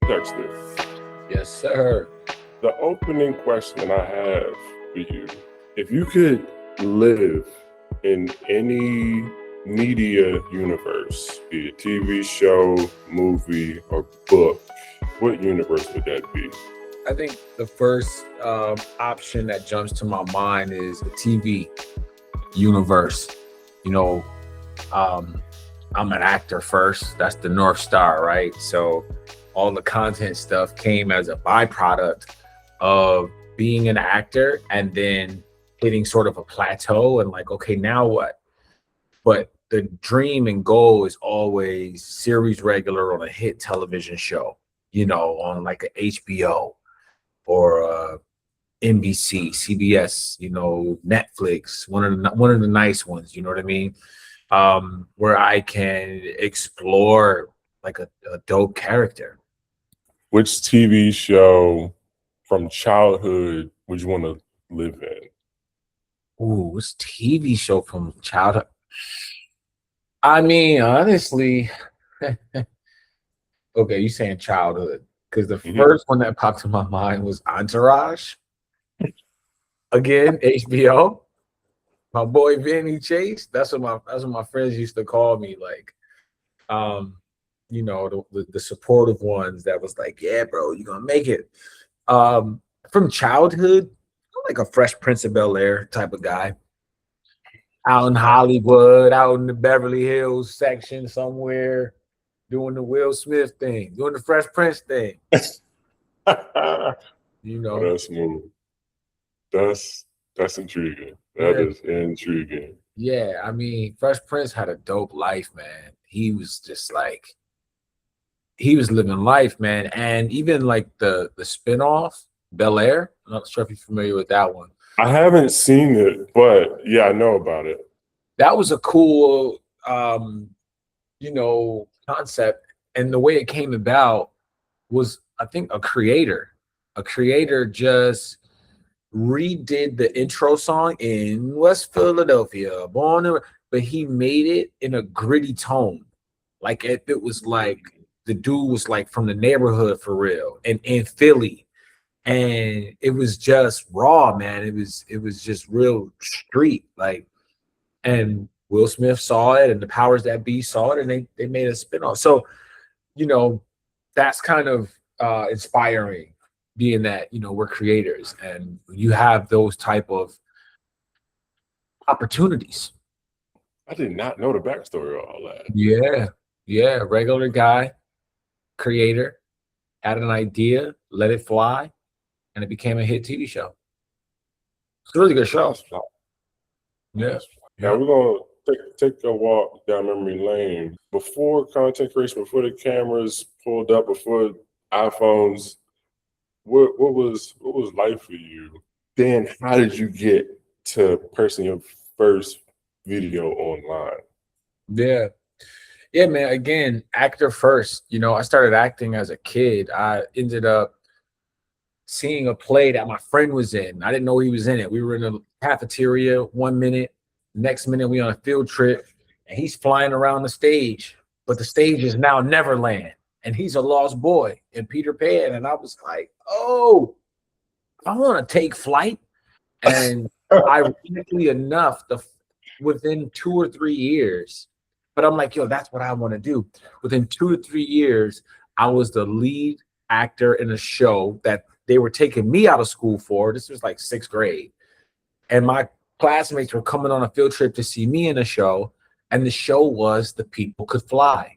Dexter, Yes, sir. the opening question I have for you, if you could live in any media universe, be it TV show, movie, or book, what universe would that be? I think the first option that jumps to my mind is the TV universe. You know, um, I'm an actor first. That's the North Star, right? So all the content stuff came as a byproduct of being an actor and then hitting sort of a plateau and like, okay, now what? But the dream and goal is always series regular on a hit television show, on like a HBO or NBC, CBS, Netflix, one of the nice ones, you know what I mean? Where I can explore like a dope character. Which TV show from childhood would you want to live in? Ooh, what's TV show from childhood? I mean, honestly, okay, you saying childhood because the first one that popped in my mind was Entourage. Again, HBO. My boy Vinny Chase. That's what my friends used to call me. Like, the supportive ones that was like, yeah, bro, you're gonna make it. From childhood, I'm like a Fresh Prince of Bel-Air type of guy. Out in Hollywood, out in the Beverly Hills section somewhere, doing the Will Smith thing, doing the Fresh Prince thing. Oh, that's smooth. That's intriguing. That is intriguing. Yeah, I mean, Fresh Prince had a dope life, man. He was just like, he was living life, man. And even like the spinoff, Bel Air. I'm not sure if you're familiar with that one. I haven't seen it, but yeah, I know about it. That was a cool, concept. And the way it came about was, I think, a creator just redid the intro song in West Philadelphia, but he made it in a gritty tone. Like it was like the dude was like from the neighborhood for real and in Philly. And it was just raw, man. It was just real street. Like, and Will Smith saw it and the powers that be saw it and they made a spinoff. So, that's kind of inspiring, being that we're creators and you have those type of opportunities. I did not know the backstory of all that. Yeah, regular guy, creator, had an idea, let it fly, and it became a hit TV show. It's a really good show. Yeah. Now we're gonna take a walk down memory lane. Before content creation, before the cameras pulled up, before iPhones, what was life for you? Then how did you get to posting your first video online? Yeah, man. Again, actor first. I started acting as a kid. I ended up seeing a play that my friend was in. I didn't know he was in it. We were in a cafeteria 1 minute, next minute we on a field trip, and he's flying around the stage, but the stage is now Neverland, and he's a lost boy in Peter Pan. And I was like, oh, I want to take flight. And ironically enough, within 2 or 3 years, but I'm like, yo, that's what I want to do. Within 2 to 3 years, I was the lead actor in a show that they were taking me out of school for. This was like 6th grade. And my classmates were coming on a field trip to see me in a show. And the show was The People Could Fly.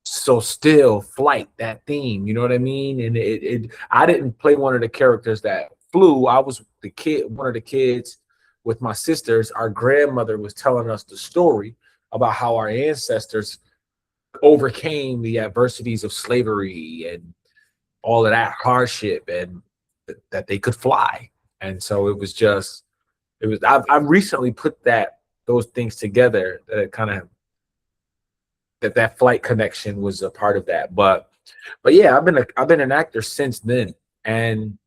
So still flight, that theme, you know what I mean? And I didn't play one of the characters that flew. I was one of the kids with my sisters. Our grandmother was telling us the story about how our ancestors overcame the adversities of slavery and all of that hardship, and that they could fly. And so I've recently put those things together, that it kind of that flight connection was a part of that. But yeah, I've been an actor since then. And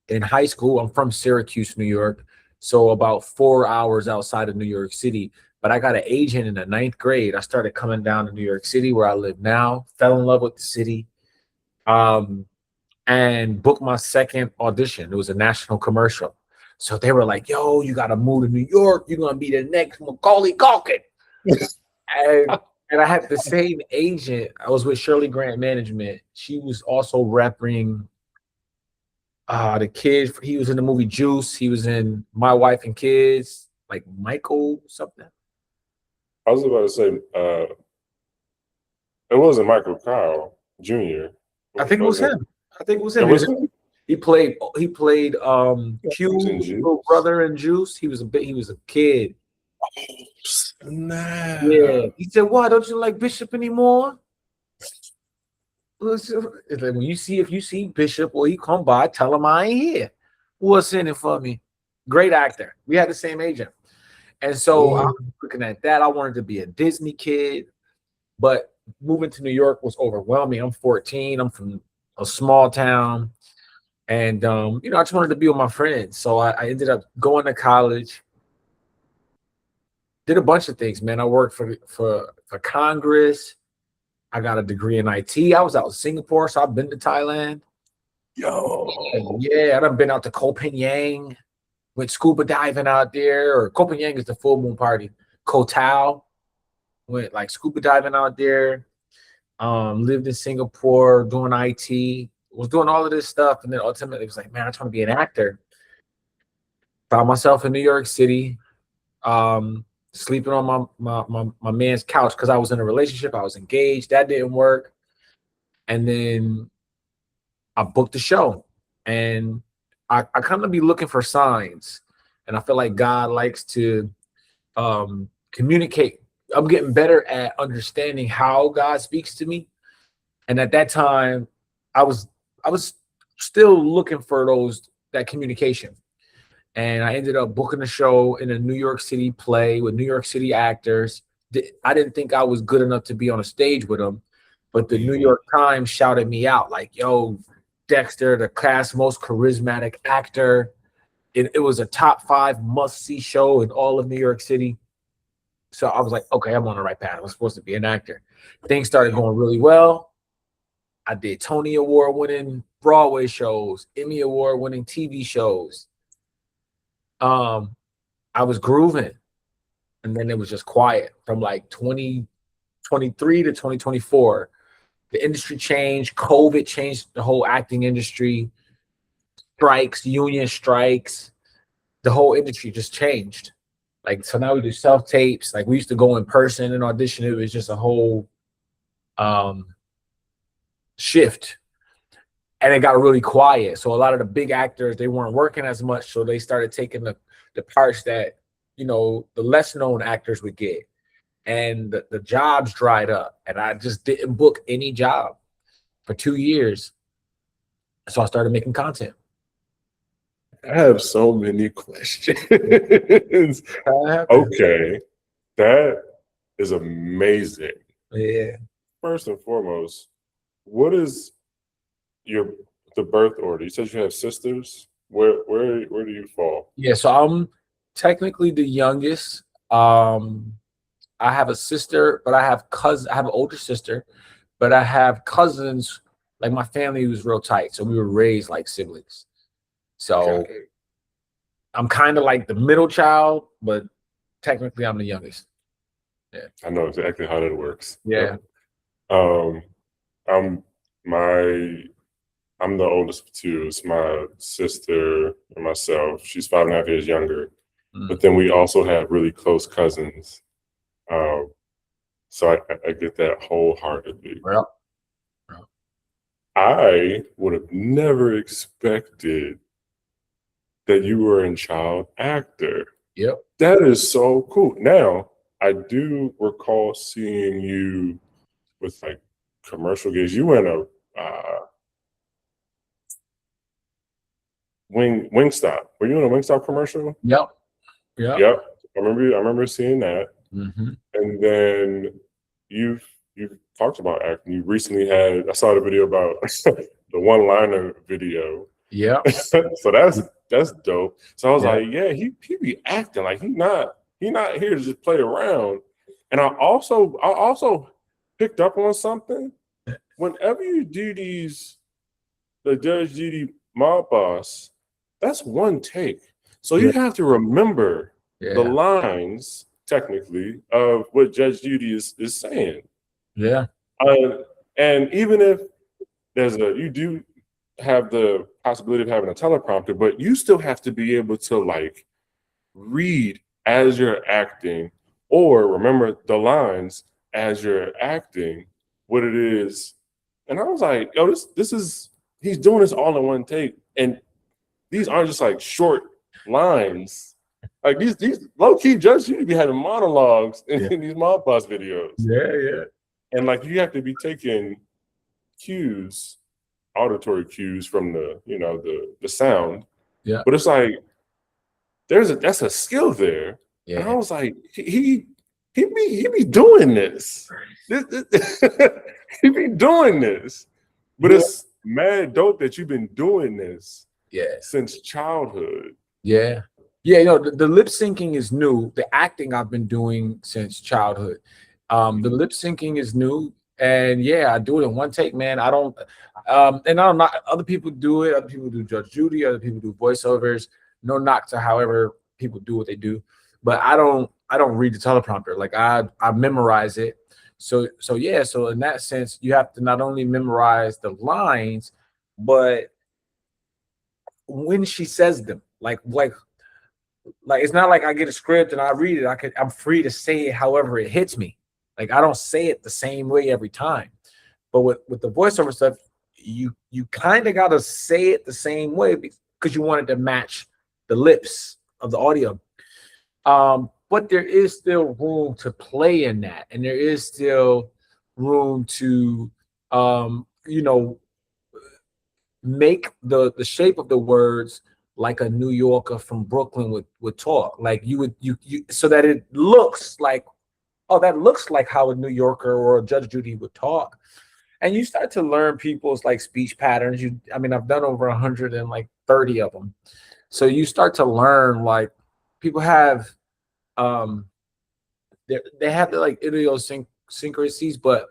in high school, I'm from Syracuse, New York, so about 4 hours outside of New York City. But I got an agent in the 9th grade. I started coming down to New York City, where I live now, fell in love with the city, and booked my second audition. It was a national commercial. So they were like, yo, you got to move to New York. You're going to be the next Macaulay Culkin. and, and I had the same agent. I was with Shirley Grant Management. She was also repping the kid. He was in the movie Juice. He was in My Wife and Kids, like Michael something. I was about to say, it wasn't Michael Kyle Jr. I think it was him. He played Q's little brother in Juice. He was a kid. Nah. Yeah. He said, "Why don't you like Bishop anymore?" It's like when if you see Bishop or he come by, tell him I ain't here. What's in it for me? Great actor. We had the same agent. And so I was looking at that. I wanted to be a Disney kid, but moving to New York was overwhelming. I'm 14. I'm from a small town. And, I just wanted to be with my friends. So I ended up going to college, did a bunch of things, man. I worked for Congress. I got a degree in IT. I was out in Singapore, so I've been to Thailand. Yeah, I've been out to Koh Phangan, went scuba diving out there, or Koh Phangan is the full moon party. Koh Tao, went like scuba diving out there. Lived in Singapore doing IT, was doing all of this stuff, and then ultimately was like, man, I just want to be an actor. Found myself in New York City, sleeping on my man's couch because I was in a relationship. I was engaged. That didn't work. And then I booked a show, and I kind of be looking for signs, and I feel like God likes to communicate. I'm getting better at understanding how God speaks to me. And at that time, I was still looking for that communication. And I ended up booking a show in a New York City play with New York City actors. I didn't think I was good enough to be on a stage with them, but the New York Times shouted me out like, yo, Dexter, the class most charismatic actor. It was a top 5 must-see show in all of New York City. So I was like, okay, I'm on the right path. I'm supposed to be an actor. Things started going really well. I did Tony Award-winning Broadway shows, Emmy Award-winning TV shows. I was grooving, and then it was just quiet from like 2023 to 2024. The industry changed. COVID changed the whole acting industry. Strikes, union strikes. The whole industry just changed. Like, so now we do self-tapes. Like, we used to go in person and audition. It was just a whole shift. And it got really quiet. So a lot of the big actors, they weren't working as much. So they started taking the parts that, the less known actors would get. And the jobs dried up. And I just didn't book any job for 2 years. So I started making content. I have so many questions. Okay, that is amazing. Yeah. First and foremost, what is the birth order? You said you have sisters. Where do you fall? Yeah, so I'm technically the youngest. I have a sister, but I have cousins. I have an older sister, but I have cousins. Like, my family was real tight, so we were raised like siblings. So I'm kind of like the middle child, but technically I'm the youngest. Yeah, I know exactly how that works. Yeah. I'm the oldest of two. It's my sister and myself. She's 5.5 years younger, but then we also have really close cousins. So I get that wholeheartedly. Well, I would have never expected that you were in child actor. Yep. That is so cool. Now, I do recall seeing you with like commercial gigs. You were in a Wingstop. Were you in a Wingstop commercial? Yep. I remember seeing that. Mm-hmm. And then you've talked about acting. You recently I saw the video about the one-liner video. Yeah. So that's dope. So I was like, yeah, he be acting like he not here to just play around. And I also picked up on something whenever you do the Judge Judy mob boss, that's one take. So you have to remember the lines, technically, of what Judge Judy is saying. Yeah. And even if you do have the possibility of having a teleprompter, but you still have to be able to like read as you're acting or remember the lines as you're acting, what it is. And I was like, yo, this is, he's doing this all in one take. And these aren't just like short lines. Like these low-key Judge Judy be having monologues in these mob boss videos. Yeah. And like you have to be taking cues, auditory cues from the sound. Yeah. But it's like that's a skill there. Yeah. And I was like, he be doing this. He be doing this. But it's mad dope that you've been doing this since childhood. Yeah. Yeah, the lip syncing is new. The acting I've been doing since childhood. The lip syncing is new. And I do it in one take, man. I don't other people do it. Other people do Judge Judy, other people do voiceovers. No knock to however people do what they do. But I don't read the teleprompter. Like I memorize it. So in that sense, you have to not only memorize the lines, but when she says them, like it's not like I get a script and I read it. I'm free to say it however it hits me. Like I don't say it the same way every time. But with the voiceover stuff, you kind of got to say it the same way because you want it to match the lips of the audio. But there is still room to play in that, and there is still room to make the shape of the words like a New Yorker from Brooklyn would talk. Like you so that it looks like, oh, that looks like how a New Yorker or a Judge Judy would talk. And you start to learn people's like speech patterns. I've done over 130 of them. So you start to learn, like, people have they have the like idiosyncrasies, but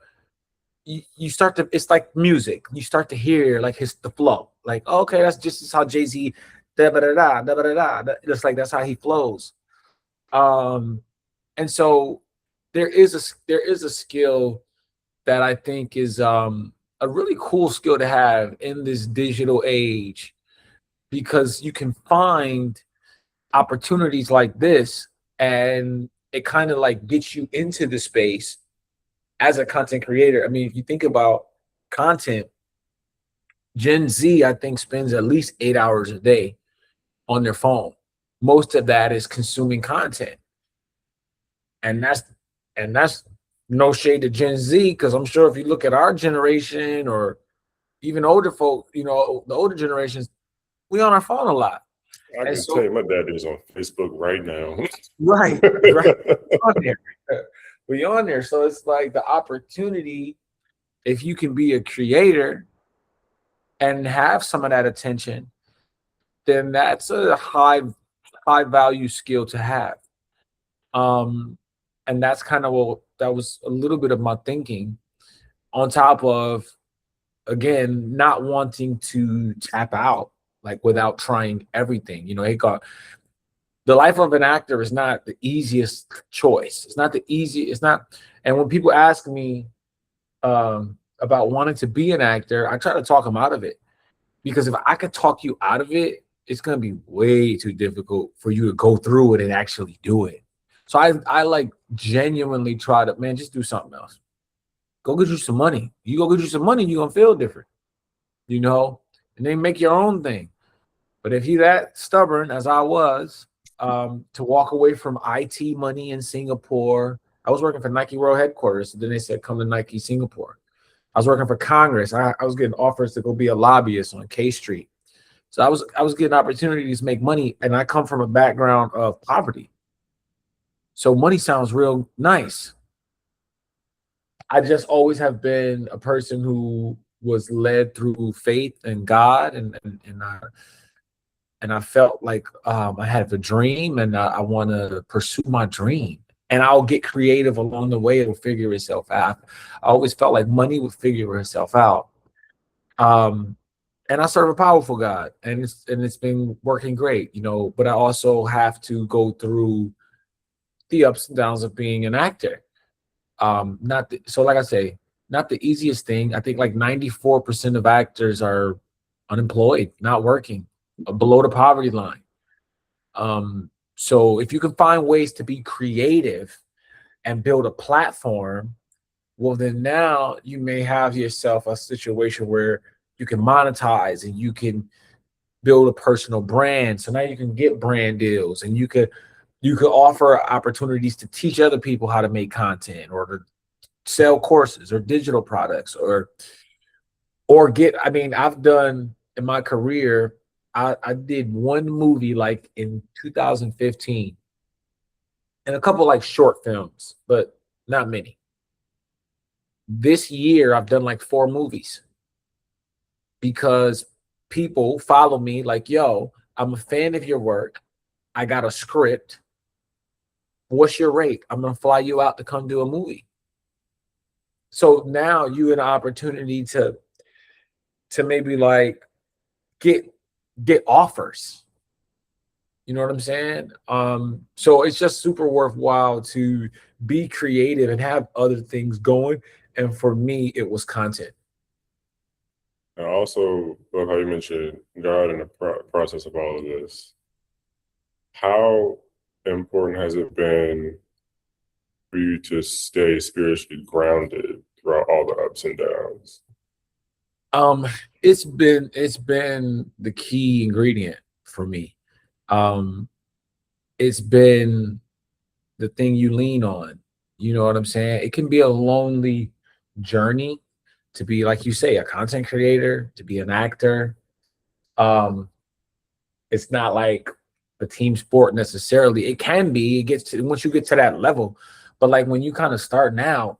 you start to, it's like music. You start to hear like the flow. Like, oh, okay, that's just how Jay-Z da da da da da da. Just like that's how he flows. And so there is a skill that I think is a really cool skill to have in this digital age, because you can find opportunities like this and it kind of like gets you into the space as a content creator. I mean, if you think about content, Gen Z, I think, spends at least 8 hours a day on their phone. Most of that is consuming content. And that's no shade to Gen Z, because I'm sure if you look at our generation or even older folk, the older generations, we on our phone a lot. I can tell you, my dad is on Facebook right now. Right. On there. We're on there. So it's like the opportunity, if you can be a creator and have some of that attention, then that's a high value skill to have. And that's kind of that was a little bit of my thinking, on top of, again, not wanting to tap out like without trying everything. The life of an actor is not the easiest choice. It's not. And when people ask me about wanting to be an actor, I try to talk them out of it, because if I could talk you out of it, it's going to be way too difficult for you to go through it and actually do it. So I like genuinely try to, man, just do something else. Go get you some money. You go get you some money, you're going to feel different, and then make your own thing. But if you're that stubborn, as I was, to walk away from IT money in Singapore, I was working for Nike World Headquarters. So then they said, come to Nike Singapore. I was working for Congress. I was getting offers to go be a lobbyist on K Street. So I was getting opportunities to make money, and I come from a background of poverty. So money sounds real nice. I just always have been a person who was led through faith and God, and I felt like I have a dream, and I want to pursue my dream. and I'll get creative along the way. It'll figure itself out. I always felt like money would figure itself out. And I serve a powerful God, and it's been working great, you know. But I also have to go through the ups and downs of being an actor. So like I say, not the easiest thing. I think like 94% of actors are unemployed, not working, below the poverty line. So if you can find ways to be creative and build a platform, well, then now you may have yourself a situation where you can monetize and you can build a personal brand. So now you can get brand deals, and you could offer opportunities to teach other people how to make content, or to sell courses or digital products, or get, I mean, I've done in my career, I did one movie like in 2015 and a couple like short films, but not many. This year I've done like 4 movies because people follow me like, yo, I'm a fan of your work. I got a script. What's your rate? I'm going to fly you out to come do a movie. So now you have an opportunity to maybe like get offers. You know what I'm saying? So it's just super worthwhile to be creative and have other things going. And for me, it was content. I also love how you mentioned God in the process of all of this. How important has it been for you to stay spiritually grounded throughout all the ups and downs? It's been the key ingredient for me. It's been the thing you lean on. You know what I'm saying? It can be a lonely journey to be, like you say, a content creator, to be an actor. It's not like a team sport necessarily. It can be. It gets to, once you get to that level, but like when you kind of start now,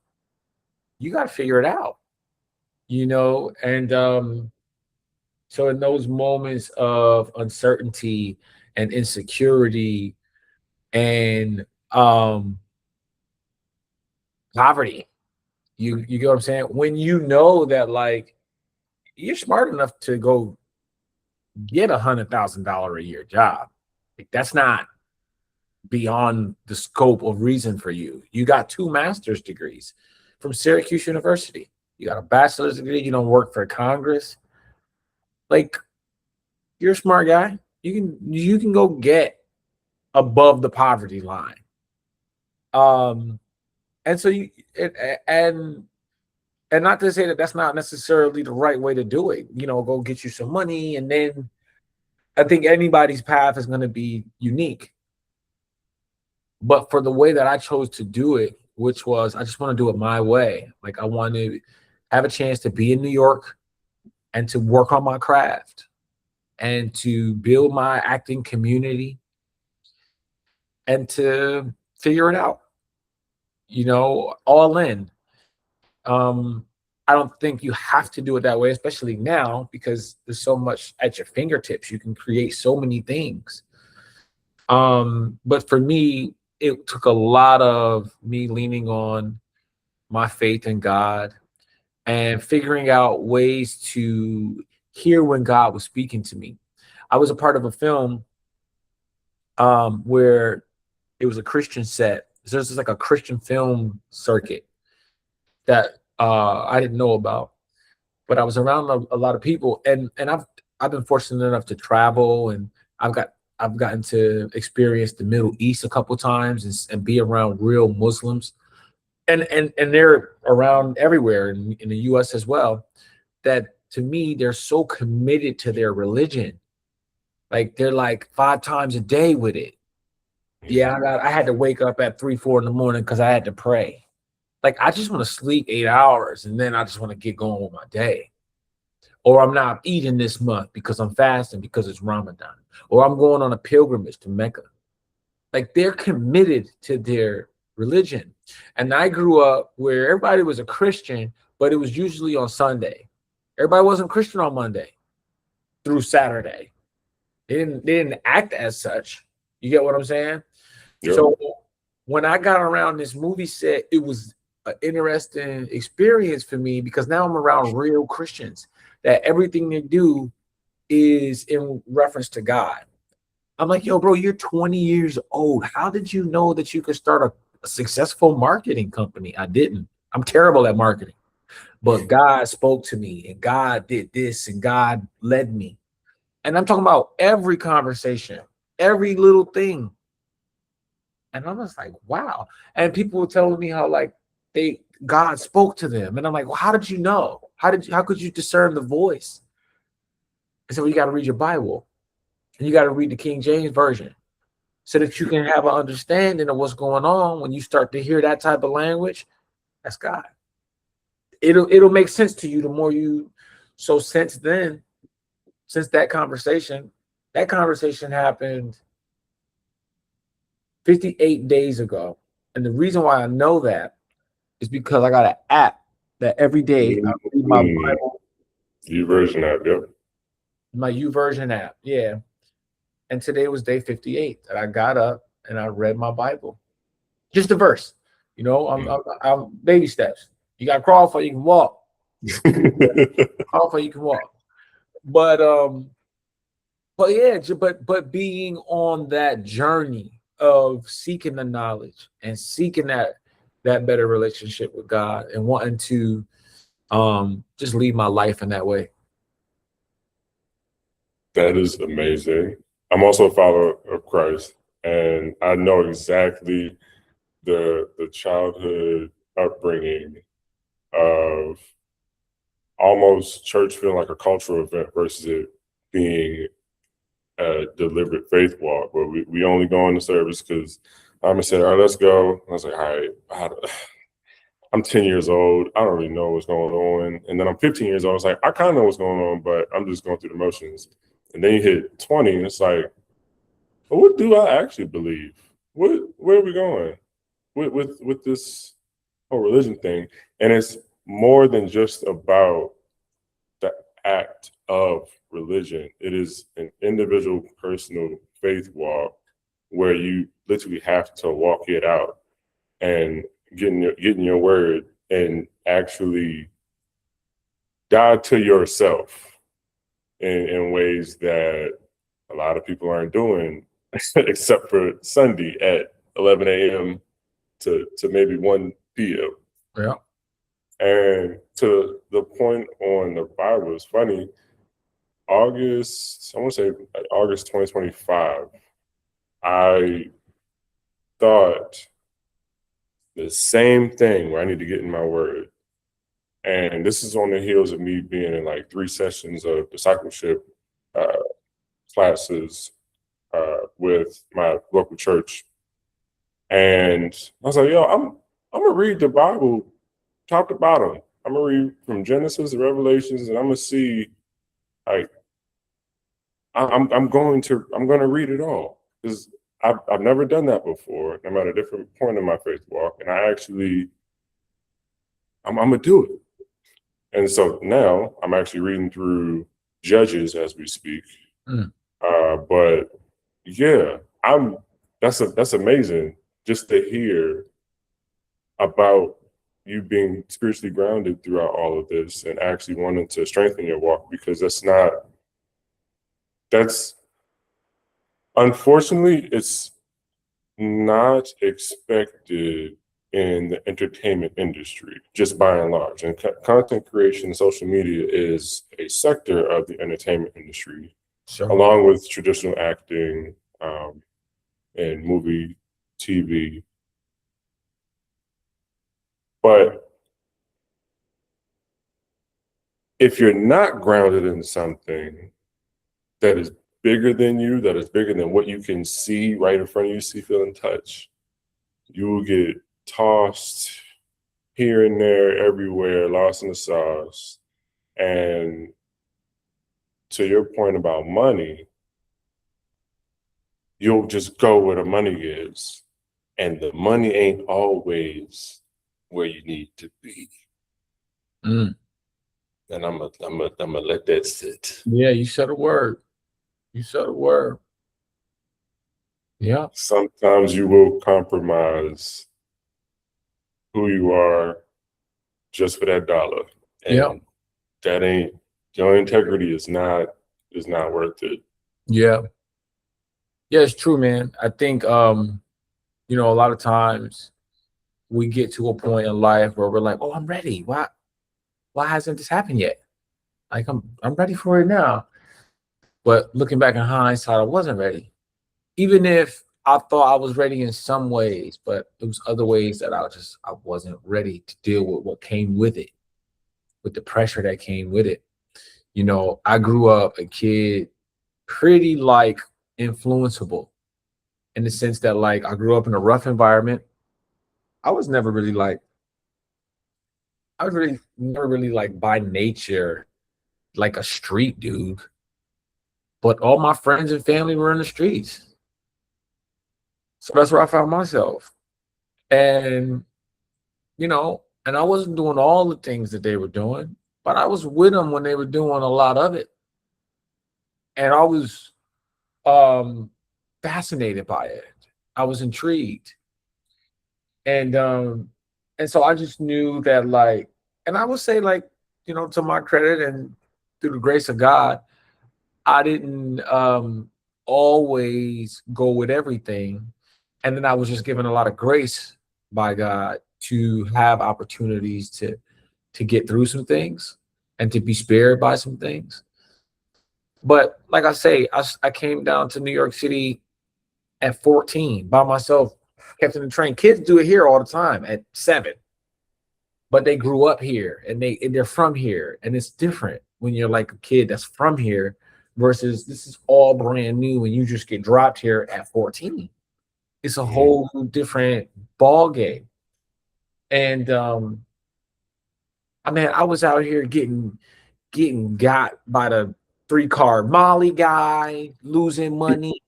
you got to figure it out, you know. And so in those moments of uncertainty and insecurity and poverty, you get what I'm saying? When you know that like you're smart enough to go get $100,000 a year job, like, that's not beyond the scope of reason for you. You got 2 master's degrees from Syracuse University. You got a bachelor's degree. You don't work for Congress. Like, you're a smart guy. You can go get above the poverty line. And so and not to say that that's not necessarily the right way to do it. You know, go get you some money, and then I think anybody's path is going to be unique. But for the way that I chose to do it, which was I just want to do it my way. Like, I want to have a chance to be in New York and to work on my craft and to build my acting community and to figure it out, you know, all in. I don't think you have to do it that way, especially now, because there's so much at your fingertips. You can create so many things. But for me, it took a lot of me leaning on my faith in God and figuring out ways to hear when God was speaking to me. I was a part of a film where it was a Christian set. So there's like a Christian film circuit that I didn't know about, but I was around a lot of people, and I've been fortunate enough to travel, and I've gotten to experience the Middle East a couple times and be around real Muslims, and they're around everywhere in the U.S. as well. That to me, they're so committed to their religion, like they're like 5 times a day with it. Yeah, I had to wake up at 3, 4 in the morning because I had to pray. Like, I just want to sleep 8 hours and then I just want to get going with my day. Or I'm not eating this month because I'm fasting because it's Ramadan. Or I'm going on a pilgrimage to Mecca. Like, they're committed to their religion. And I grew up where everybody was a Christian, but it was usually on Sunday. Everybody wasn't Christian on Monday through Saturday. They didn't act as such. You get what I'm saying? Yep. So when I got around this movie set, it was an interesting experience for me because now I'm around real Christians that everything they do is in reference to God. I'm like, yo, bro, you're 20 years old. How did you know that you could start a successful marketing company? I didn't. I'm terrible at marketing, but God spoke to me and God did this and God led me. And I'm talking about every conversation, every little thing. And I was like, wow. And people were telling me how like God spoke to them. And I'm like, well, how did you know? How could you discern the voice? I said, well, you got to read your Bible and you got to read the King James Version so that you can have an understanding of what's going on. When you start to hear that type of language, that's God. It'll make sense to you the more you. So since that conversation happened 58 days ago. And the reason why I know that is because I got an app that every day I read my Bible. YouVersion app, yep. My YouVersion app, yeah. And today was day 58 that I got up and I read my Bible. Just a verse. You know, I'm baby steps. You got to crawl before you can walk. Crawl before you can walk. But yeah, but being on that journey of seeking the knowledge and seeking that better relationship with God and wanting to just lead my life in that way. That is amazing. I'm also a follower of Christ, and I know exactly the childhood upbringing of almost church feeling like a cultural event versus it being a deliberate faith walk where we only go on the service because I said, all right, let's go. I was like, all right, I'm 10 years old. I don't really know what's going on. And then I'm 15 years old. I was like, I kind of know what's going on, but I'm just going through the motions. And then you hit 20 and it's like, well, what do I actually believe? Where are we going with this whole religion thing? And it's more than just about the act of religion. It is an individual, personal faith walk where you literally have to walk it out and getting your word and actually die to yourself in ways that a lot of people aren't doing, except for Sunday at 11 a.m. to maybe 1 p.m. Yeah. And to the point on the Bible, it's funny. August 2025, I thought the same thing where I need to get in my word. And this is on the heels of me being in like 3 sessions of discipleship classes with my local church. And I was like, yo, I'm gonna read the Bible top to bottom. I'm gonna read from Genesis to Revelations, and I'm gonna see, like, I'm gonna read it all because I've never done that before. I'm at a different point in my faith walk, and I'm gonna do it. And so now I'm actually reading through Judges as we speak. But yeah, that's amazing just to hear about you being spiritually grounded throughout all of this and actually wanting to strengthen your walk, because that's unfortunately, it's not expected in the entertainment industry, just by and large. And content creation, social media is a sector of the entertainment industry, Sure. along with traditional acting and movie, TV. But if you're not grounded in something that is bigger than you, that is bigger than what you can see right in front of you, see, feel, and touch, you will get tossed here and there, everywhere, lost in the sauce. And to your point about money, you'll just go where the money is. And the money ain't always where you need to be. And I'm gonna let that sit. Yeah, you said a word. You said a word. Yeah. Sometimes you will compromise who you are just for that dollar. And Yeah. that ain't, your integrity is not worth it. Yeah. Yeah, it's true, man. I think you know, a lot of times we get to a point in life where we're like, oh, I'm ready. Why hasn't this happened yet? Like I'm ready for it now. But looking back in hindsight, I wasn't ready. Even if I thought I was ready in some ways, but it was other ways that I wasn't ready to deal with what came with it, with the pressure that came with it. You know, I grew up a kid pretty like influenceable in the sense that like I grew up in a rough environment. I was never really like I was really never really like by nature like a street dude, but all my friends and family were in the streets. So that's where I found myself. And you know, and I wasn't doing all the things that they were doing, but I was with them when they were doing a lot of it. And I was um fascinated by it. I was intrigued. And so I just knew that like, and I would say like, you know, to my credit and through the grace of God, I didn't always go with everything. And then I was just given a lot of grace by God to have opportunities to get through some things and to be spared by some things. But like I say, I came down to New York City at 14 by myself, kept in the train. Kids do it here all the time at 7, but they grew up here and they're from here, and it's different when you're like a kid that's from here versus this is all brand new and you just get dropped here at 14. It's a whole different ball game. And I mean, I was out here getting got by the 3-card Molly guy, losing money.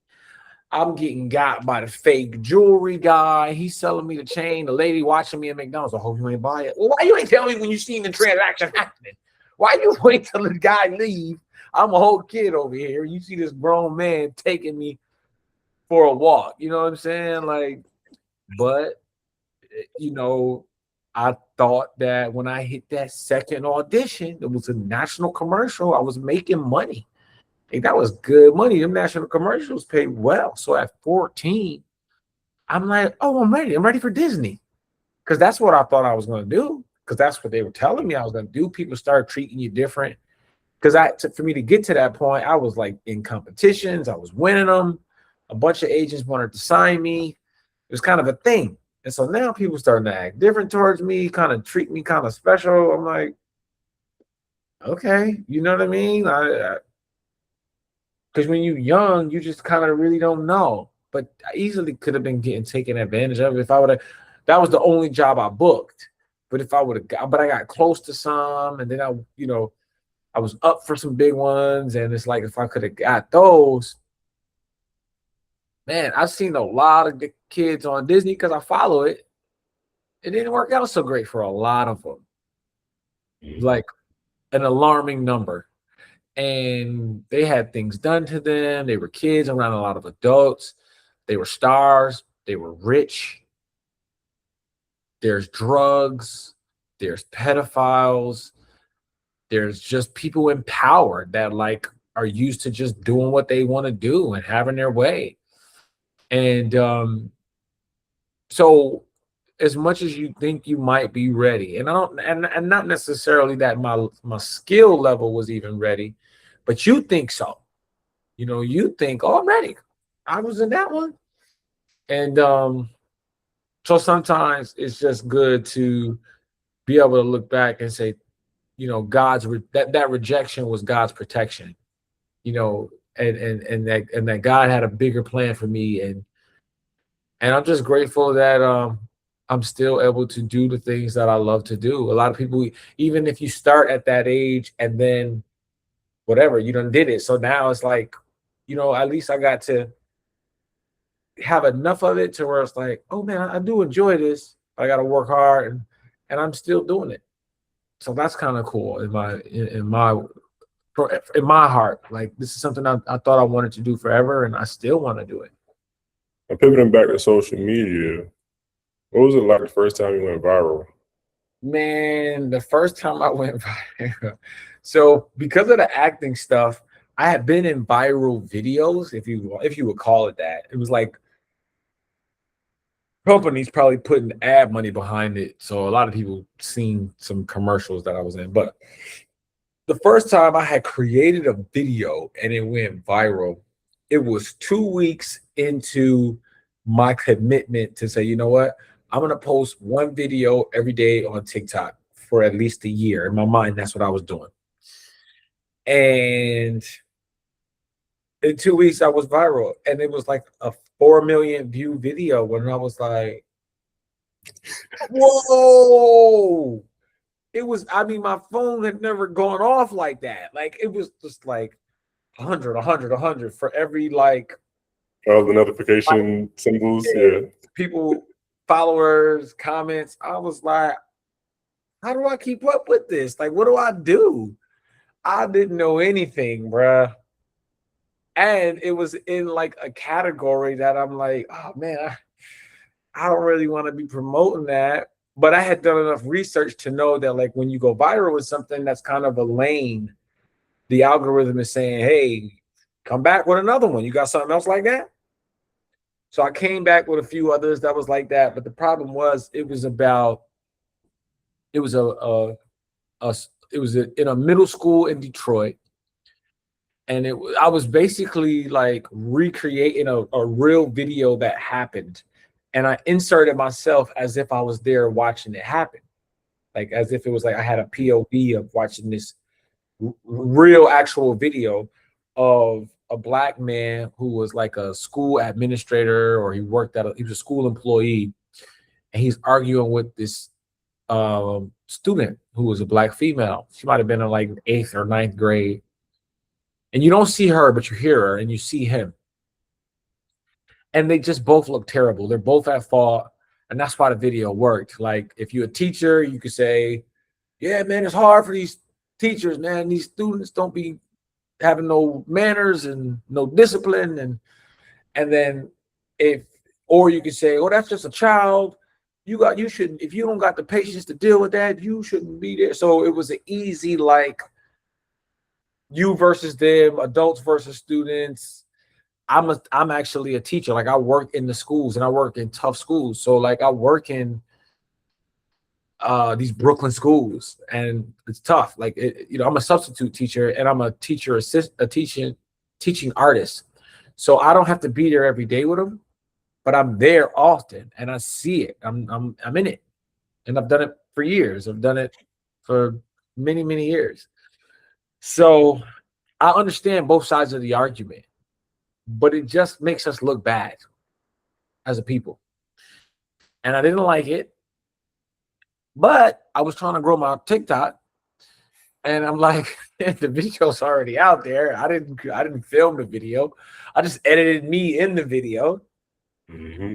I'm getting got by the fake jewelry guy. He's selling me the chain. The lady watching me at McDonald's. I hope you ain't buy it. Well, why you ain't telling me when you seen the transaction happening? Why you wait till the guy leave? I'm a whole kid over here. You see this grown man taking me for a walk. You know what I'm saying? Like, but you know, I thought that when I hit that second audition, it was a national commercial. I was making money. Like, that was good money. Them national commercials paid well. So at 14, I'm like, oh, I'm ready. I'm ready for Disney. Because that's what I thought I was going to do. Because that's what they were telling me I was going to do. People start treating you different. Because for me to get to that point, I was like in competitions. I was winning them. A bunch of agents wanted to sign me. It was kind of a thing. And so now people starting to act different towards me, kind of treat me kind of special. I'm like, okay, you know what I mean? Because when you're young, you just kind of really don't know. But I easily could have been getting taken advantage of if I would have. That was the only job I booked. But if I would have got, but I got close to some, and then I was up for some big ones, and it's like if I could have got those, man, I've seen a lot of the kids on Disney because I follow it. It didn't work out so great for a lot of them, like an alarming number. And they had things done to them. They were kids around a lot of adults. They were stars. They were rich. There's drugs. There's pedophiles. There's just people in power that like are used to just doing what they want to do and having their way. And so as much as you think you might be ready, and I don't, and not necessarily that my skill level was even ready, but you think so. You know, you think, oh, I'm ready. I was in that one. And so sometimes it's just good to be able to look back and say, you know, that rejection was God's protection, you know, and that God had a bigger plan for me. And I'm just grateful that I'm still able to do the things that I love to do. A lot of people, even if you start at that age and then whatever, you done did it. So now it's like, you know, at least I got to have enough of it to where it's like, oh man, I do enjoy this. I got to work hard, and I'm still doing it. So that's kind of cool in my heart. Like, this is something I thought I wanted to do forever, and I still want to do it. And pivoting back to social media, what was it like the first time you went viral? Man, the first time I went viral. So because of the acting stuff, I had been in viral videos, if you would call it that. It was like companies probably putting ad money behind it. So a lot of people seen some commercials that I was in. But the first time I had created a video and it went viral, it was 2 weeks into my commitment to say, you know what? I'm going to post one video every day on TikTok for at least a year. In my mind, that's what I was doing. And in 2 weeks, I was viral. And it was like a 4 million view video when I was like, whoa. It was, I mean, my phone had never gone off like that. Like, it was just like 100 for every like All the notification symbols, yeah. People, followers, comments. I was like, how do I keep up with this? Like, what do I do? I didn't know anything, bruh. And it was in like a category that I'm like, oh man, I don't really want to be promoting that. But I had done enough research to know that like when you go viral with something that's kind of a lane, the algorithm is saying, hey, come back with another one. You got something else like that? So I came back with a few others that was like that. But the problem was it was in a middle school in Detroit. And I was basically like recreating a real video that happened. And I inserted myself as if I was there watching it happen. Like as if it was like I had a POV of watching this real actual video of a black man who was like a school administrator, or he was a school employee, and he's arguing with this student who was a black female. She might have been in like 8th or 9th grade. And you don't see her, but you hear her and you see him. And they just both look terrible. They're both at fault. And that's why the video worked. Like if you're a teacher, you could say, yeah, man, it's hard for these teachers, man. These students don't be having no manners and no discipline. And then or you could say, oh, that's just a child. You shouldn't, if you don't got the patience to deal with that, you shouldn't be there. So it was an easy, like, you versus them, adults versus students. I'm actually a teacher. Like I work in the schools and I work in tough schools. So like I work in these Brooklyn schools and it's tough. Like I'm a substitute teacher and I'm a teaching artist. So I don't have to be there every day with them, but I'm there often and I see it. I'm in it. And I've done it for years. I've done it for many, many years. So I understand both sides of the argument, but it just makes us look bad as a people. And I didn't like it, but I was trying to grow my TikTok. And I'm like, the video's already out there. I didn't film the video. I just edited me in the video. Mm-hmm.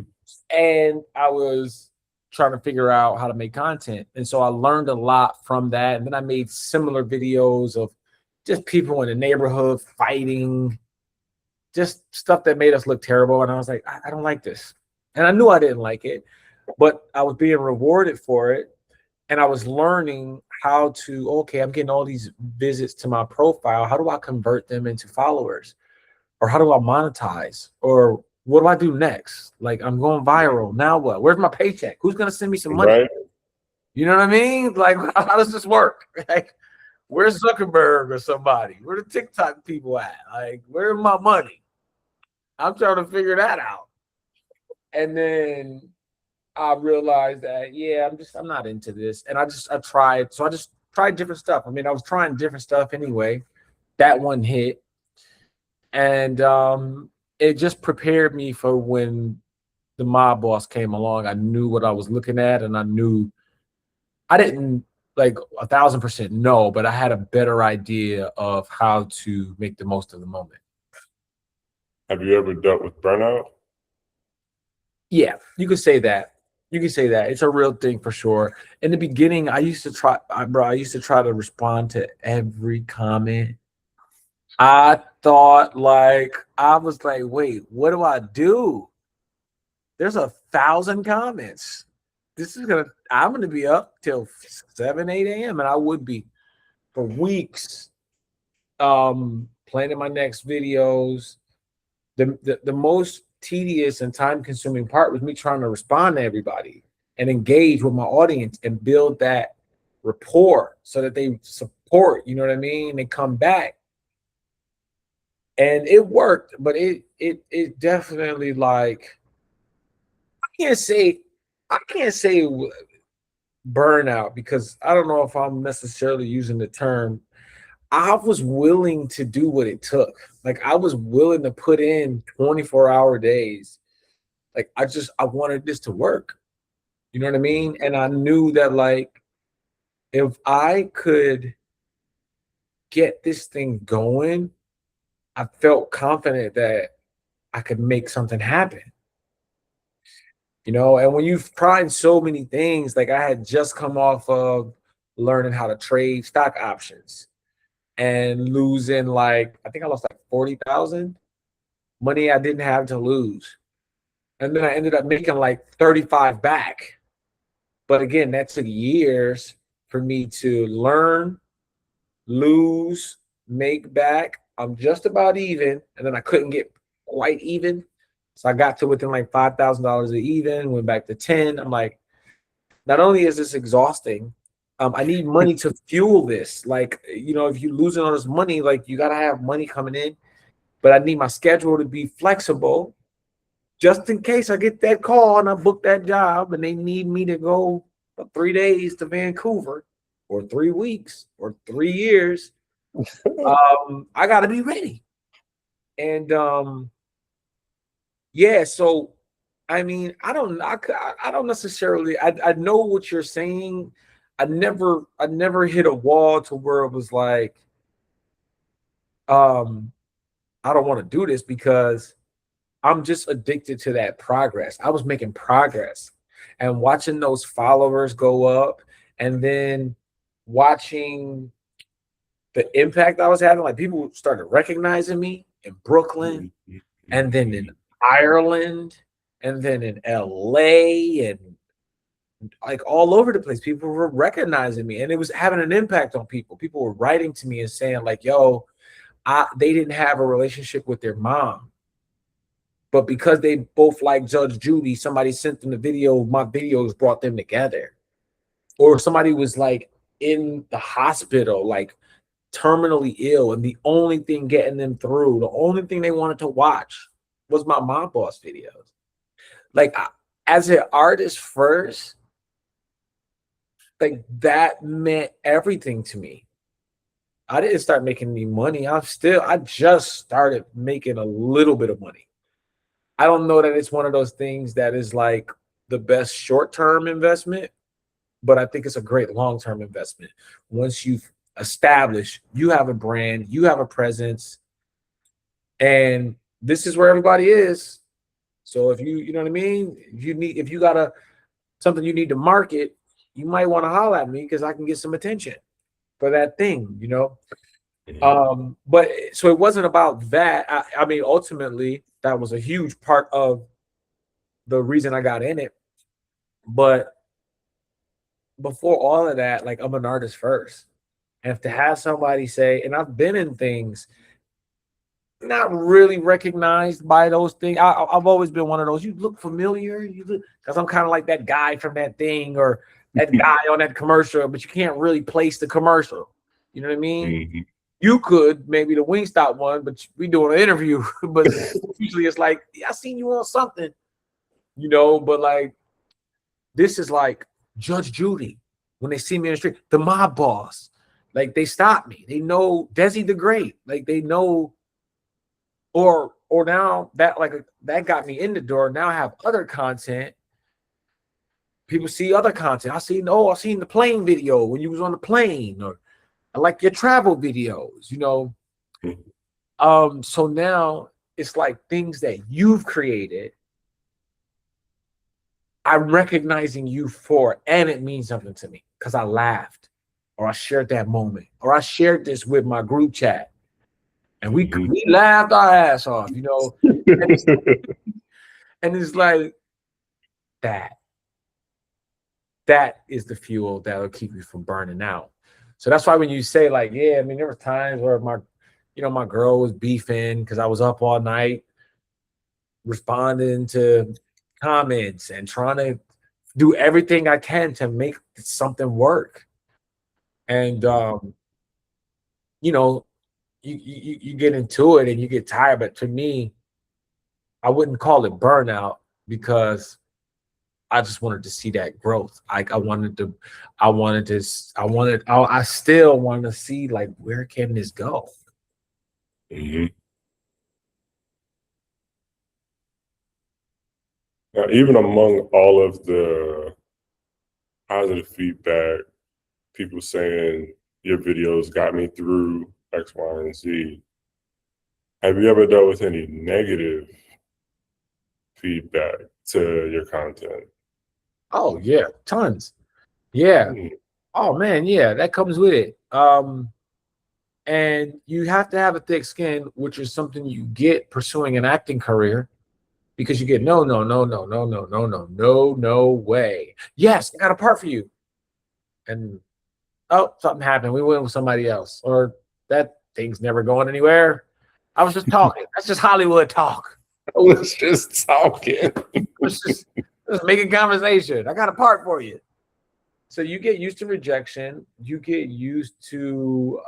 And I was trying to figure out how to make content. And so I learned a lot from that. And then I made similar videos of just people in the neighborhood fighting, just stuff that made us look terrible. And I was like, I don't like this. And I knew I didn't like it, but I was being rewarded for it. And I was learning how to, okay, I'm getting all these visits to my profile. How do I convert them into followers? Or how do I monetize? Or what do I do next? Like I'm going viral. Now what? Where's my paycheck? Who's going to send me some money? Right. You know what I mean? Like, how does this work? Like, where's Zuckerberg or somebody? Where the TikTok people at? Like, where's my money? I'm trying to figure that out. And then I realized that, yeah, I'm not into this. And I just tried different stuff. I mean, I was trying different stuff anyway. That one hit. And it just prepared me for when the mob boss came along. I knew what I was looking at, and I didn't like 1,000% know, but I had a better idea of how to make the most of the moment. Have you ever dealt with burnout? Yeah, you could say that. It's a real thing for sure. In the beginning, I used to try to respond to every comment. I was like, wait, what do I do? there's 1,000 comments. I'm gonna be up till 7, 8 a.m. and I would be for weeks. Planning my next videos. The most tedious and time-consuming part was me trying to respond to everybody and engage with my audience and build that rapport so that they support, you know what I mean? They come back. And it worked, but it definitely, like, I can't say burnout, because I don't know if I'm necessarily using the term. I was willing to do what it took. Like, I was willing to put in 24-hour days. Like, I wanted this to work. You know what I mean? And I knew that, like, if I could get this thing going, I felt confident that I could make something happen. You know, and when you've tried so many things, like I had just come off of learning how to trade stock options and losing, like, I think I lost like 40,000, money I didn't have to lose. And then I ended up making like 35 back. But again, that took years for me to learn, lose, make back. I'm just about even. And then I couldn't get quite even. So I got to within like $5,000 of even, went back to 10. I'm like, not only is this exhausting, I need money to fuel this. Like, you know, if you're losing all this money, like, you got to have money coming in. But I need my schedule to be flexible just in case I get that call and I book that job and they need me to go for 3 days to Vancouver, or 3 weeks, or 3 years. I got to be ready. And yeah, so I mean, I don't necessarily. I know what you're saying. I never hit a wall to where it was like, I don't want to do this, because I'm just addicted to that progress. I was making progress and watching those followers go up, and then watching the impact I was having. Like, people started recognizing me in Brooklyn, and then in Ireland, and then in LA, and like all over the place. People were recognizing me, and it was having an impact on people. People were writing to me and saying, like, yo, they didn't have a relationship with their mom, but because they both like Judge Judy, somebody sent them the video. My videos brought them together. Or somebody was like in the hospital, like terminally ill, and the only thing getting them through, the only thing they wanted to watch was my Mob Boss videos. Like, as an artist first, like, that meant everything to me. I didn't start making any money. I just started making a little bit of money. I don't know that it's one of those things that is like the best short-term investment, but I think it's a great long-term investment. Once you've established, you have a brand, you have a presence, and this is where everybody is. So if you know what I mean, if you got something you need to market, you might want to holler at me, because I can get some attention for that thing, you know. But so it wasn't about that. I mean, ultimately, that was a huge part of the reason I got in it. But before all of that, like, I'm an artist first. And if to have somebody say, and I've been in things not really recognized by those things. I've always been one of those, you look familiar, because I'm kind of like that guy from that thing, or that guy on that commercial, but you can't really place the commercial. You know what I mean? Mm-hmm. You could, maybe the Wingstop one, but we doing an interview. But usually it's like, yeah, I seen you on something, you know. But like, this is like Judge Judy. When they see me in the street, the Mob Boss, like, they stop me. They know Desi the Great. Like, they know, or now that, like, that got me in the door. Now I have other content. People see other content. I seen the plane video when you was on the plane, or I like your travel videos, you know. So now it's like things that you've created, I'm recognizing you for, and it means something to me because I laughed, or I shared that moment, or I shared this with my group chat, and we laughed our ass off, you know. And it's like, that is the fuel that'll keep you from burning out. So that's why when you say like, yeah, I mean, there were times where my girl was beefing because I was up all night responding to comments and trying to do everything I can to make something work. And you know, you get into it and you get tired. But to me, I wouldn't call it burnout because I just wanted to see that growth. I still want to see like where can this go? Mm-hmm. Now, even among all of the positive feedback, people saying your videos got me through X, Y, and Z. Have you ever dealt with any negative feedback to your content? Oh yeah, tons. Yeah. Oh man, yeah, that comes with it. And you have to have a thick skin, which is something you get pursuing an acting career, because you get no way. Yes, I got a part for you. And oh, something happened. We went with somebody else, or that thing's never going anywhere. I was just talking. That's just Hollywood talk. I was just talking. Let's just making conversation. I got a part for you. So you get used to rejection. You get used to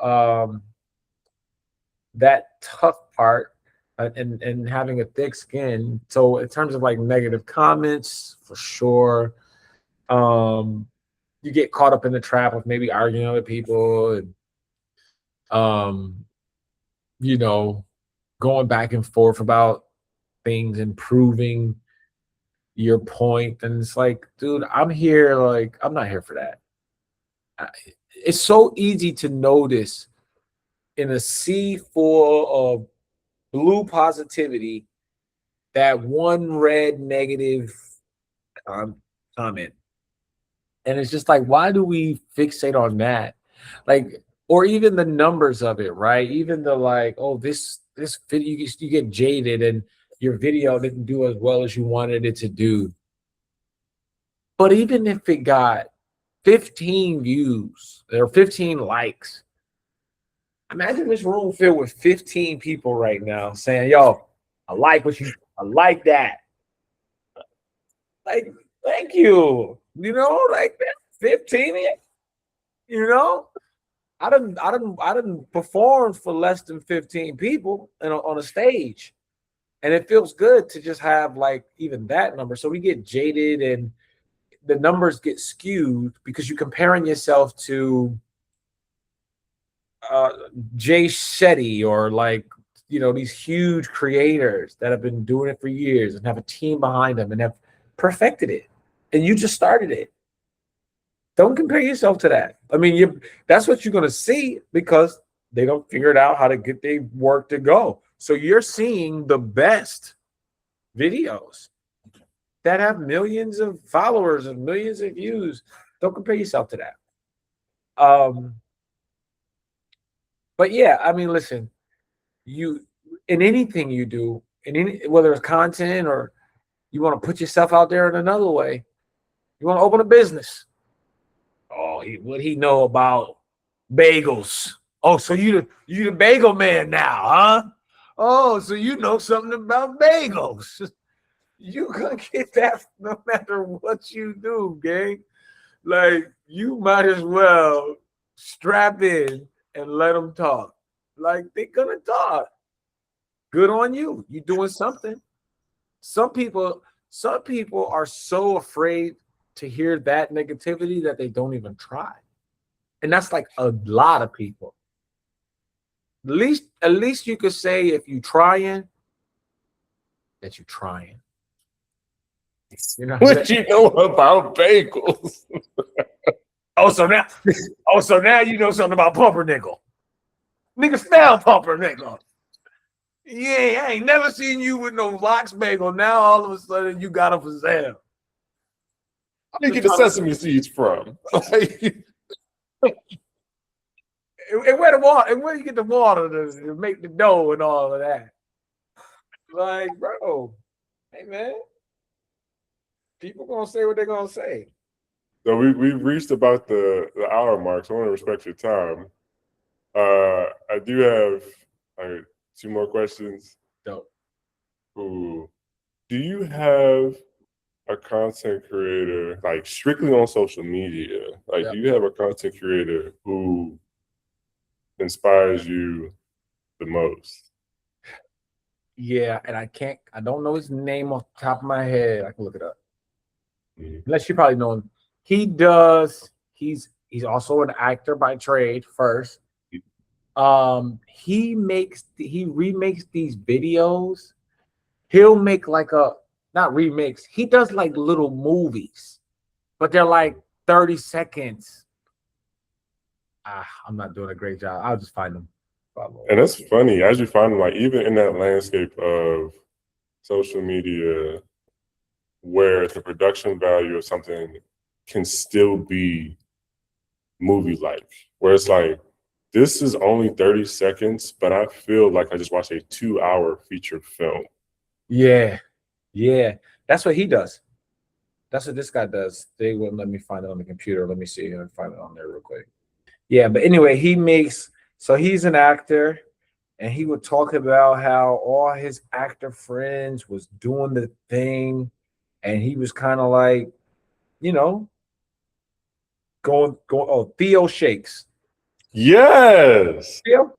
that tough part and having a thick skin. So in terms of like negative comments, for sure, you get caught up in the trap of maybe arguing with people and going back and forth about things and proving your point. And it's like, dude, I'm here. Like, I'm not here for that. It's so easy to notice in a sea full of blue positivity that one red negative comment. And it's just like, why do we fixate on that? Like, or even the numbers of it, right? Even the like, oh, this video, you get jaded and your video didn't do as well as you wanted it to do. But even if it got 15 views or 15 likes, imagine this room filled with 15 people right now saying, yo, I like that. Like, thank you. Like that 15, I didn't perform for less than 15 people on a stage. And it feels good to just have like even that number. So we get jaded and the numbers get skewed because you're comparing yourself to Jay Shetty or like, these huge creators that have been doing it for years and have a team behind them and have perfected it. And you just started it. Don't compare yourself to that. I mean, that's what you're going to see because they don't figure out how to get their work to go. So you're seeing the best videos that have millions of followers and millions of views. Don't compare yourself to that. But yeah, I mean, listen, you in anything you do, whether it's content or you want to put yourself out there in another way, you want to open a business. Oh, what he know about bagels? Oh, so you the bagel man now, huh? Oh, so you know something about bagels. You gonna get that no matter what you do, gang. Like, you might as well strap in and let them talk. Like, they're gonna talk. Good on you. You're doing something. Some people are so afraid to hear that negativity that they don't even try. And that's like a lot of people. At least you could say if you're trying, that you're trying. What you know about bagels? So now you know something about pumpernickel. Nigga smell pumpernickel. Yeah, I ain't never seen you with no lox bagel. Now all of a sudden you got them for sale. Where do you get the sesame seeds from? And where the water? And where you get the water to make the dough and all of that? Like, bro, hey man, People gonna say what they're gonna say. So we've reached about the hour mark, so I want to respect your time. I do have two more questions. Dope. Ooh. Do you have a content creator, like strictly on social media? Like, Yep. do you have a content creator who inspires you the most? Yeah, and I don't know his name off the top of my head. I can look it up. Mhm. Unless you probably know him. He does, he's also an actor by trade first. He remakes these videos. He'll make like a not remakes, he does like little movies, but they're like 30 seconds. I'm not doing a great job. I'll just find them. And that's funny, as you find like even in that landscape of social media where the production value of something can still be movie like, where it's like, this is only 30 seconds, but I feel like I just watched a 2-hour feature film. Yeah, yeah. That's what he does. That's what this guy does. They wouldn't let me find it on the computer. Let me see if I can find it on there real quick. Yeah, but anyway, he's an actor, and he would talk about how all his actor friends was doing the thing, and he was kind of like, you know, going. Oh, Theo Shakes. Yes. Theo?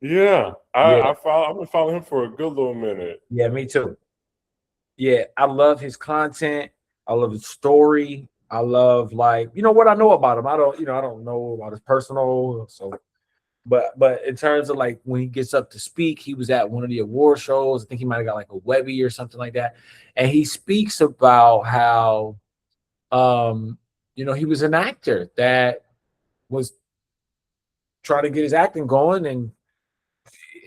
Yeah. Yeah, I've been following him for a good little minute. yeah, me too. Yeah, I love his content. I love his story. I love like what I know about him. I don't know about his personal. So, but in terms of like when he gets up to speak, he was at one of the award shows. I think he might have got like a Webby or something like that, and he speaks about how, he was an actor that was trying to get his acting going, and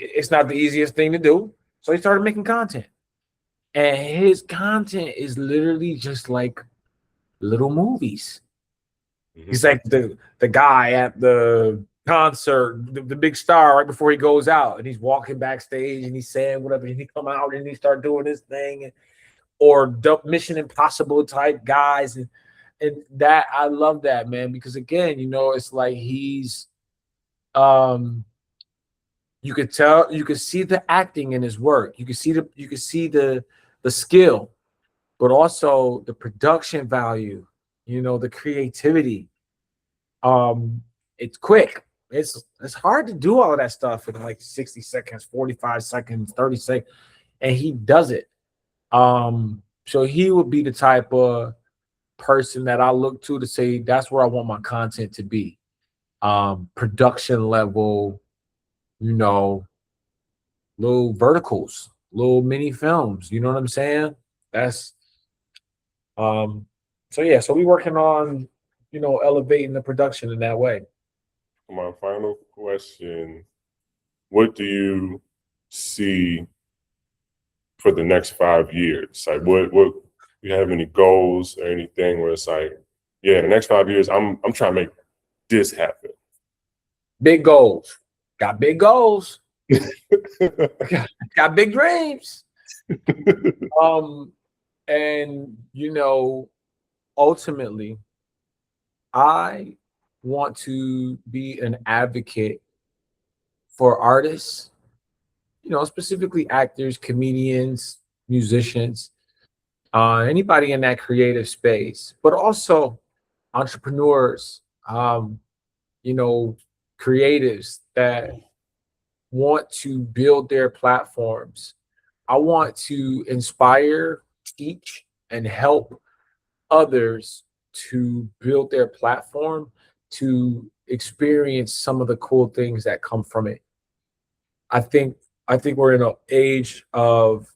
it's not the easiest thing to do. So he started making content, and his content is literally just like little movies. Mm-hmm. He's like the guy at the concert, the big star right before he goes out, and he's walking backstage and he's saying whatever, and he come out and he start doing his thing, or Mission Impossible type guys, and that I love that, man, because again, it's like he's you could tell, you could see the acting in his work, you could see the skill, but also the production value, the creativity. It's quick. It's hard to do all of that stuff in like 60 seconds, 45 seconds, 30 seconds, and he does it. So he would be the type of person that I look to say that's where I want my content to be. Production level, you know, little verticals, little mini films. You know what I'm saying? That's so yeah, so we working on, elevating the production in that way. My final question, what do you see for the next 5 years? Like what you have any goals or anything where it's like, yeah, the next 5 years I'm trying to make this happen. Big goals. Got big goals. got big dreams. And ultimately, I want to be an advocate for artists, specifically actors, comedians, musicians, anybody in that creative space, but also entrepreneurs, creatives that want to build their platforms. I want to inspire, teach, and help others to build their platform, to experience some of the cool things that come from it. I think we're in an age of,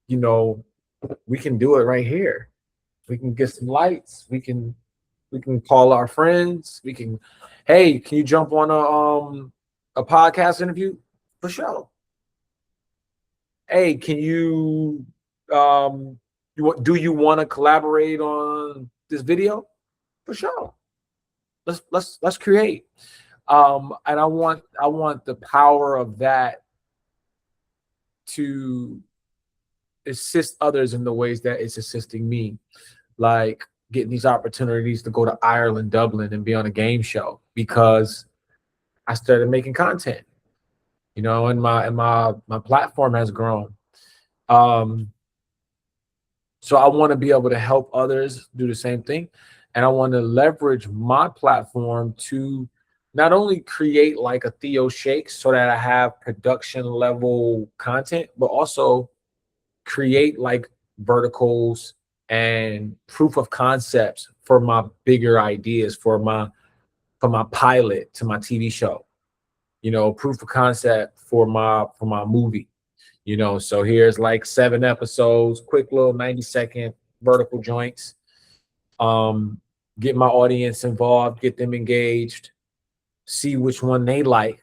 we can do it right here. We can get some lights. We can call our friends. Hey, can you jump on a podcast interview? For sure. Hey, can you do you want to collaborate on this video? For sure. Let's create. And I want the power of that to assist others in the ways that it's assisting me, like getting these opportunities to go to Ireland, Dublin, and be on a game show because I started making content, and my platform has grown. So I want to be able to help others do the same thing. And I want to leverage my platform to not only create like a Theo Shakes so that I have production level content, but also create like verticals and proof of concepts for my bigger ideas, for my pilot to my TV show, proof of concept for my movie, so here's like 7 episodes, quick little 90-second vertical joints. Get my audience involved, get them engaged, see which one they like,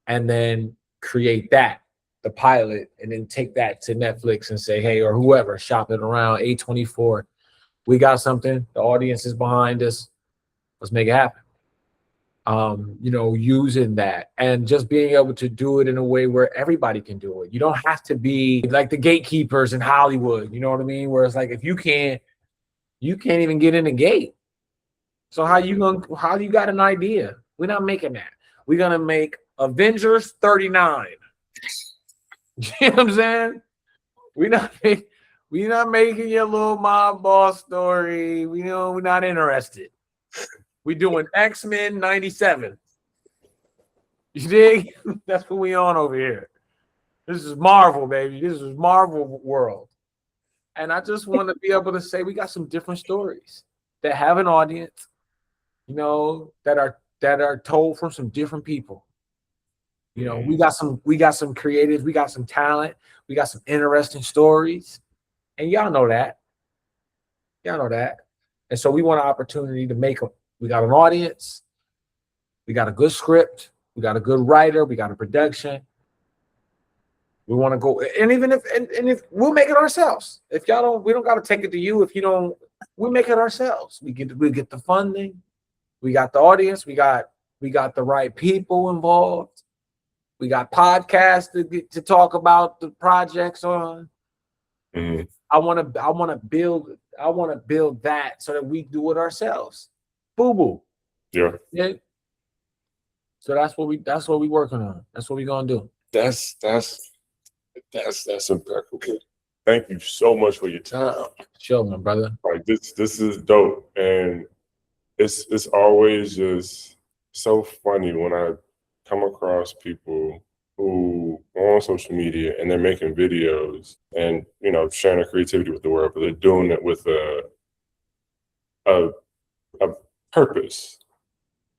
and then create the pilot, and then take that to Netflix and say, hey, or whoever, shop it around A24. We got something. The audience is behind us. Let's make it happen. Using that and just being able to do it in a way where everybody can do it. You don't have to be like the gatekeepers in Hollywood. You know what I mean? Where it's like, if you can't even get in the gate. So how you got an idea? We're not making that. We're going to make Avengers 39. You know what I'm saying? We're not making your little mob boss story. We're not interested. We're doing X-Men 97. You dig? That's what we on over here. This is Marvel, baby. This is Marvel world. And I just want to be able to say we got some different stories that have an audience, that are told from some different people. We got some creatives, we got some talent, we got some interesting stories. And y'all know that. And so we want an opportunity to make them. We got an audience, we got a good script, we got a good writer, we got a production. We want to go, and even if we'll make it ourselves. If y'all don't, we don't got to take it to you. If you don't, we make it ourselves. We get the funding, we got the audience, we got the right people involved. We got podcasts to talk about the projects on. Mm-hmm. I want to build that so that we do it ourselves. Boo-boo. Yeah. So that's what we working on. That's what we gonna do. That's impeccable. Thank you so much for your time. Sure, my brother. Like this is dope, and it's always just so funny when I come across people who are on social media and they're making videos and sharing their creativity with the world, but they're doing it with a purpose.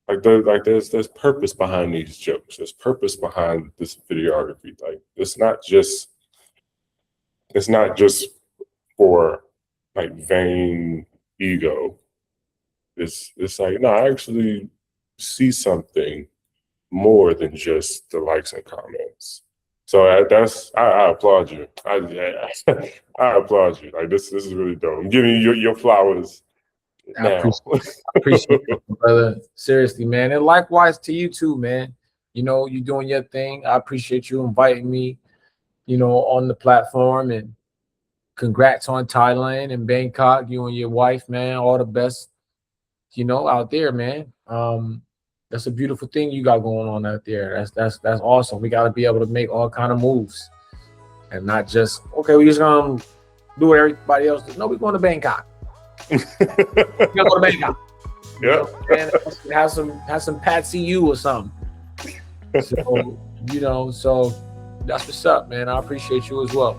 Like there's purpose behind these jokes. There's purpose behind this videography. Like it's not just for like vain ego. It's like, no, I actually see something more than just the likes and comments. So I applaud you. I applaud you. Like this is really dope. I'm giving you your flowers. I appreciate it, brother. Seriously, man. And likewise to you too, man. You're doing your thing. I appreciate you inviting me, on the platform, and congrats on Thailand and Bangkok. You and your wife, man. All the best, out there, man. That's a beautiful thing you got going on out there. That's awesome. We got to be able to make all kind of moves and not just, okay, we just gonna do what everybody else does. No, we're going to Bangkok. We're gonna go to Bangkok. Yeah. And have some Patsy U or something. So, so that's what's up, man. I appreciate you as well.